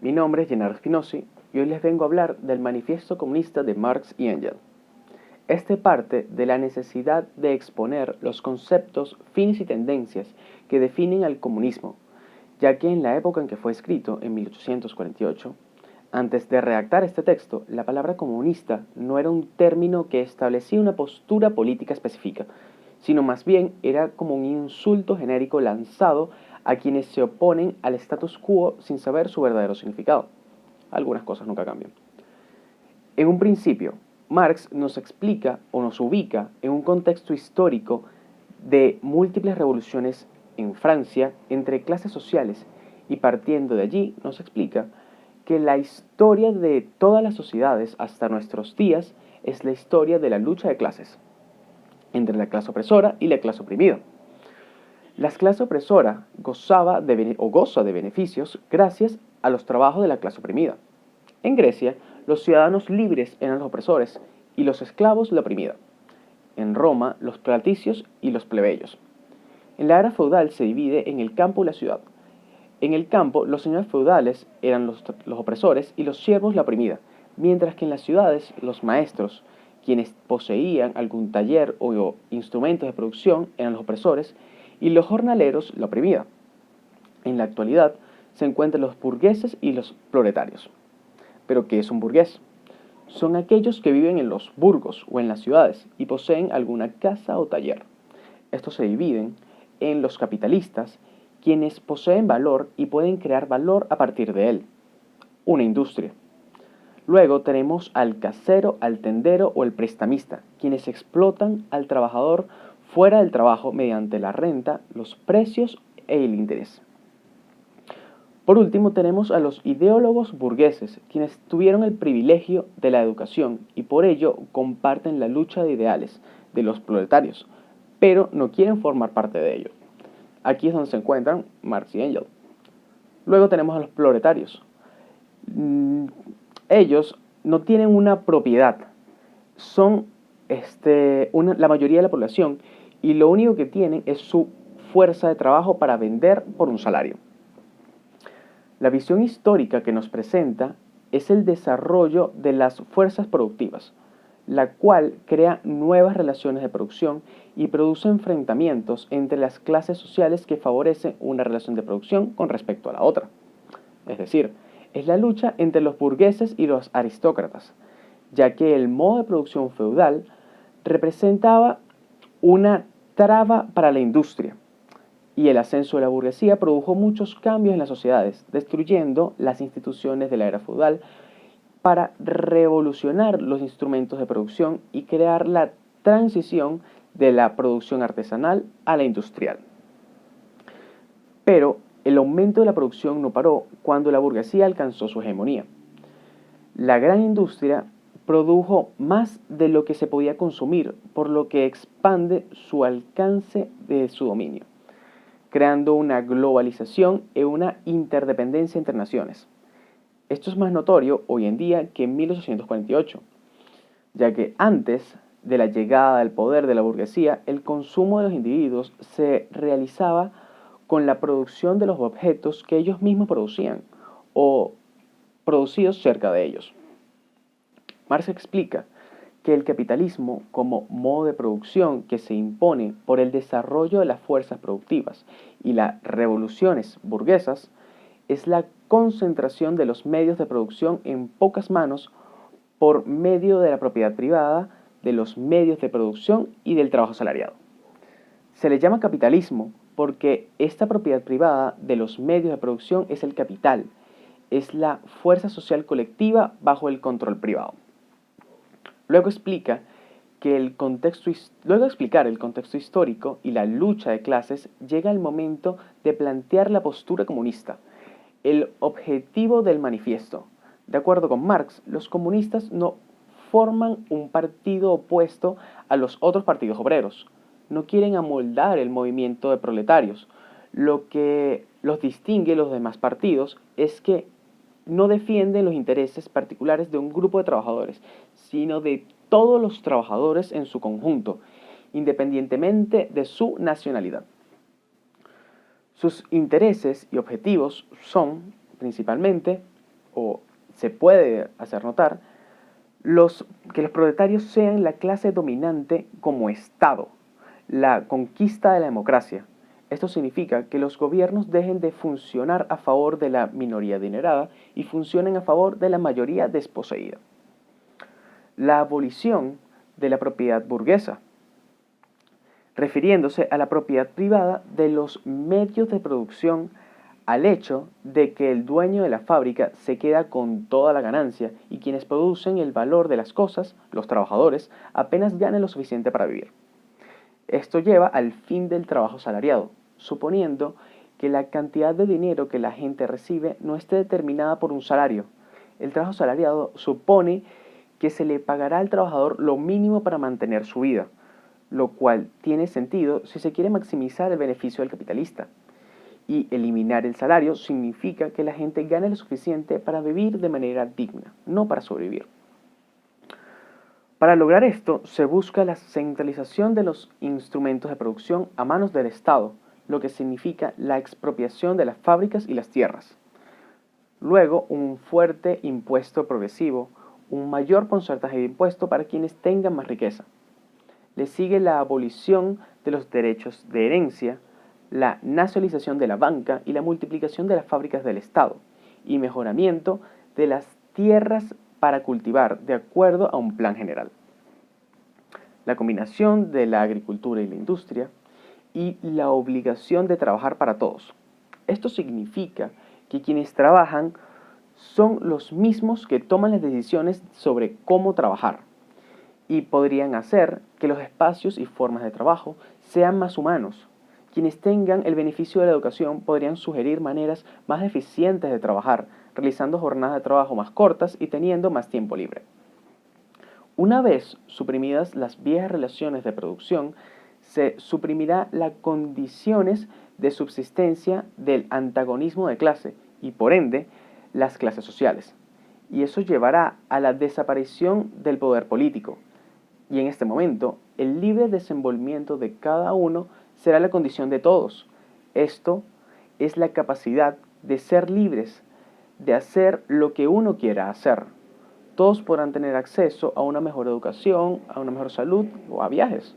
Mi nombre es Gennaro Spinosi y hoy les vengo a hablar del Manifiesto Comunista de Marx y Engels. Este parte de la necesidad de exponer los conceptos, fines y tendencias que definen al comunismo, ya que en la época en que fue escrito, en 1848, antes de redactar este texto, la palabra comunista no era un término que establecía una postura política específica, sino más bien era como un insulto genérico lanzado a quienes se oponen al status quo sin saber su verdadero significado. Algunas cosas nunca cambian. En un principio, Marx nos explica o nos ubica en un contexto histórico de múltiples revoluciones en Francia entre clases sociales y partiendo de allí nos explica que la historia de todas las sociedades hasta nuestros días es la historia de la lucha de clases entre la clase opresora y la clase oprimida. La clase opresora goza de beneficios gracias a los trabajos de la clase oprimida. En Grecia, los ciudadanos libres eran los opresores y los esclavos la oprimida. En Roma, los patricios y los plebeyos. En la era feudal se divide en el campo y la ciudad. En el campo, los señores feudales eran los opresores y los siervos la oprimida, mientras que en las ciudades, los maestros, quienes poseían algún taller o instrumentos de producción, eran los opresores y los jornaleros la oprimida. En la actualidad, se encuentran los burgueses y los proletarios. ¿Pero qué es un burgués? Son aquellos que viven en los burgos o en las ciudades y poseen alguna casa o taller. Estos se dividen en los capitalistas, quienes poseen valor y pueden crear valor a partir de él. Una industria. Luego tenemos al casero, al tendero o el prestamista, quienes explotan al trabajador fuera del trabajo mediante la renta, los precios e el interés. Por último tenemos a los ideólogos burgueses, quienes tuvieron el privilegio de la educación y por ello comparten la lucha de ideales de los proletarios, pero no quieren formar parte de ello. Aquí es donde se encuentran Marx y Engels. Luego tenemos a los proletarios. Ellos no tienen una propiedad, son la mayoría de la población y lo único que tienen es su fuerza de trabajo para vender por un salario. La visión histórica que nos presenta es el desarrollo de las fuerzas productivas, la cual crea nuevas relaciones de producción y produce enfrentamientos entre las clases sociales que favorecen una relación de producción con respecto a la otra. Es decir, es la lucha entre los burgueses y los aristócratas, ya que el modo de producción feudal representaba una traba para la industria, y el ascenso de la burguesía produjo muchos cambios en las sociedades, destruyendo las instituciones de la era feudal para revolucionar los instrumentos de producción y crear la transición de la producción artesanal a la industrial. Pero el aumento de la producción no paró cuando la burguesía alcanzó su hegemonía. La gran industria produjo más de lo que se podía consumir, por lo que expande su alcance de su dominio, creando una globalización y una interdependencia entre naciones. Esto es más notorio hoy en día que en 1848, ya que antes de la llegada del poder de la burguesía, el consumo de los individuos se realizaba con la producción de los objetos que ellos mismos producían o producidos cerca de ellos. Marx explica que el capitalismo como modo de producción que se impone por el desarrollo de las fuerzas productivas y las revoluciones burguesas es la concentración de los medios de producción en pocas manos por medio de la propiedad privada, de los medios de producción y del trabajo asalariado. Se le llama capitalismo porque esta propiedad privada de los medios de producción es el capital, es la fuerza social colectiva bajo el control privado. Luego de explicar el contexto histórico y la lucha de clases, llega el momento de plantear la postura comunista, el objetivo del manifiesto. De acuerdo con Marx, los comunistas no forman un partido opuesto a los otros partidos obreros. No quieren amoldar el movimiento de proletarios. Lo que los distingue de los demás partidos es que no defienden los intereses particulares de un grupo de trabajadores, sino de todos los trabajadores en su conjunto, independientemente de su nacionalidad. Sus intereses y objetivos son, principalmente, o se puede hacer notar, que los proletarios sean la clase dominante como Estado, la conquista de la democracia. Esto significa que los gobiernos dejen de funcionar a favor de la minoría adinerada y funcionen a favor de la mayoría desposeída. La abolición de la propiedad burguesa, refiriéndose a la propiedad privada de los medios de producción, al hecho de que el dueño de la fábrica se queda con toda la ganancia y quienes producen el valor de las cosas, los trabajadores, apenas ganan lo suficiente para vivir. Esto lleva al fin del trabajo salariado, suponiendo que la cantidad de dinero que la gente recibe no esté determinada por un salario. El trabajo salariado supone que se le pagará al trabajador lo mínimo para mantener su vida, lo cual tiene sentido si se quiere maximizar el beneficio del capitalista. Y eliminar el salario significa que la gente gane lo suficiente para vivir de manera digna, no para sobrevivir. Para lograr esto, se busca la centralización de los instrumentos de producción a manos del Estado, lo que significa la expropiación de las fábricas y las tierras. Luego, un fuerte impuesto progresivo, un mayor porcentaje de impuesto para quienes tengan más riqueza. Le sigue la abolición de los derechos de herencia, la nacionalización de la banca y la multiplicación de las fábricas del Estado, y mejoramiento de las tierras para cultivar de acuerdo a un plan general. La combinación de la agricultura y la industria y la obligación de trabajar para todos. Esto significa que quienes trabajan son los mismos que toman las decisiones sobre cómo trabajar y podrían hacer que los espacios y formas de trabajo sean más humanos. Quienes tengan el beneficio de la educación podrían sugerir maneras más eficientes de trabajar, realizando jornadas de trabajo más cortas y teniendo más tiempo libre. Una vez suprimidas las viejas relaciones de producción, se suprimirá las condiciones de subsistencia del antagonismo de clase y, por ende, las clases sociales. Y eso llevará a la desaparición del poder político. Y en este momento, el libre desenvolvimiento de cada uno será la condición de todos. Esto es la capacidad de ser libres, de hacer lo que uno quiera hacer. Todos podrán tener acceso a una mejor educación, a una mejor salud o a viajes.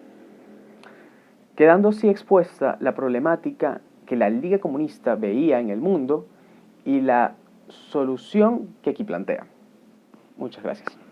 Quedando así expuesta la problemática que la Liga Comunista veía en el mundo y la solución que aquí plantea. Muchas gracias.